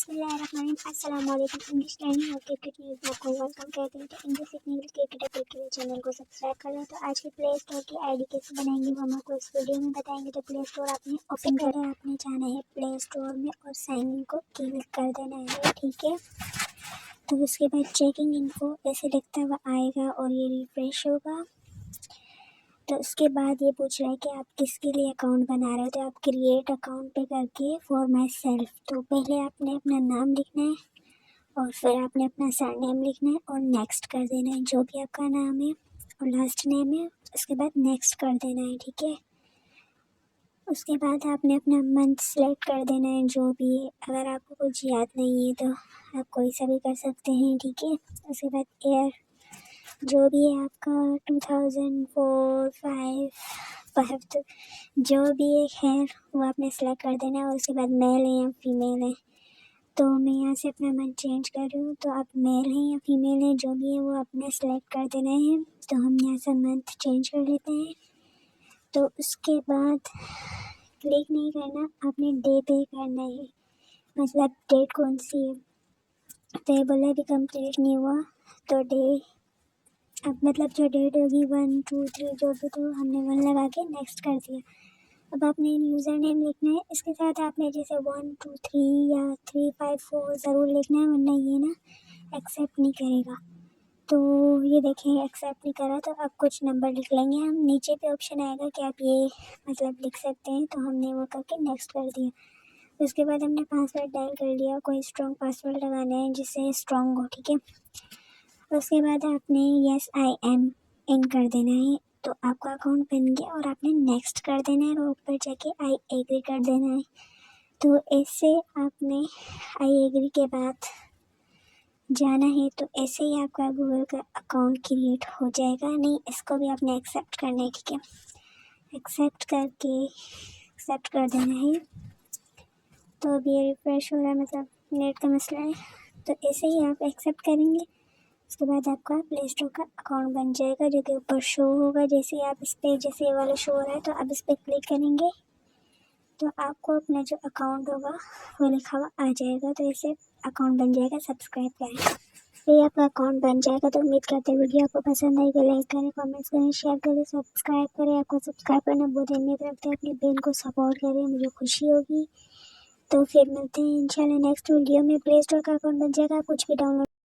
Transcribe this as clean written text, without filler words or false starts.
अस्सलामुअलैकुम। English learning और cricket news में आपको वेलकम कहते हैं। तो इंग्लिश सीखने के लिए क्रिकेट एपिक के लिए चैनल को सब्सक्राइब कर लें। तो आज की प्ले स्टोर की आईडी कैसे बनाएंगे वो हम आपको इस वीडियो में बताएंगे। तो प्ले स्टोर आपने ओपन करें, आपने जाना है प्ले स्टोर में और साइन इन को क्लिक कर देना है, ठीक है। तो उसके बाद चेकिंग इन्फो ऐसे लिखता हुआ आएगा और ये रिफ्रेश होगा। तो उसके बाद ये पूछ रहा है कि आप किसके लिए अकाउंट बना रहे हो। तो आप क्रिएट अकाउंट पे करके फॉर माई सेल्फ, तो पहले आपने अपना नाम लिखना है और फिर आपने अपना सरनेम लिखना है और नेक्स्ट कर देना है, जो भी आपका नाम है और लास्ट नेम है। उसके बाद नेक्स्ट कर देना है, ठीक है। उसके बाद आपने अपना मंथ सेलेक्ट कर देना है, जो भी है। अगर आपको कुछ याद नहीं है तो आप कोई सा भी कर सकते हैं, ठीक है। उसके बाद ईयर जो भी है आपका 2004, 5 तो जो भी है वो आपने सेलेक्ट कर देना है। और उसके बाद मेल है या फीमेल है, तो मैं यहाँ से अपना मंथ चेंज कर रही हूँ। तो आप मेल हैं या फीमेल हैं, जो भी है वो आपने सेलेक्ट कर देना है। तो हम यहाँ से मंथ चेंज कर लेते हैं। तो उसके बाद क्लिक नहीं करना, आपने डे पे करना है, मतलब डेट कौन सी है। तो ये बोला अभी कंप्लीट नहीं हुआ, तो डे अब मतलब जो डेट होगी 1, 2, 3 जो भी, तो हमने 1 लगा के नेक्स्ट कर दिया। अब आपने यूज़र नेम लिखना है, इसके साथ आपने जैसे 1, 2, 3 या 3, 5, 4 ज़रूर लिखना है, वरना ये ना एक्सेप्ट नहीं करेगा। तो ये देखें एक्सेप्ट नहीं करा, तो अब कुछ नंबर लिख लेंगे हम। नीचे पे ऑप्शन आएगा कि आप ये मतलब लिख सकते हैं, तो हमने वो करके नेक्स्ट कर दिया। उसके बाद हमने पासवर्ड डायल कर लिया, कोई स्ट्रॉन्ग पासवर्ड लगाना है जिससे स्ट्रॉन्ग हो, ठीक है। उसके बाद आपने यस आई एम इन कर देना है, तो आपका अकाउंट बन गया और आपने नेक्स्ट कर देना है और ऊपर जाके आई एग्री कर देना है। तो ऐसे आपने आई एग्री के बाद जाना है, तो ऐसे ही आपका गूगल का अकाउंट क्रिएट हो जाएगा। नहीं, इसको भी आपने एक्सेप्ट करना है, ठीक है। एक्सेप्ट करके एक्सेप्ट कर देना है। तो अभी ये रिफ्रेश हो रहा है, मतलब नेट का मसला है। तो ऐसे ही आप एक्सेप्ट करेंगे, उसके बाद आपका प्ले स्टोर का अकाउंट बन जाएगा, जो कि ऊपर शो होगा। जैसे आप इस पर जैसे ये वाला शो हो रहा है, तो आप इस पर क्लिक करेंगे तो आपको अपना जो अकाउंट होगा वो लिखा हुआ आ जाएगा। तो ऐसे अकाउंट बन जाएगा। सब्सक्राइब करें, तो ये आपका अकाउंट बन जाएगा। तो उम्मीद करते हैं वीडियो आपको पसंद आई। तो लाइक करें, कमेंट्स करें, शेयर करें, सब्सक्राइब करें। आपको सब्सक्राइब करना बहुत अहमियत रखते हैं। अपनी बहन को सपोर्ट करें, मुझे खुशी होगी। तो फिर मिलते हैं इंशाल्लाह नेक्स्ट वीडियो में। प्ले स्टोर का अकाउंट बन जाएगा, कुछ भी डाउनलोड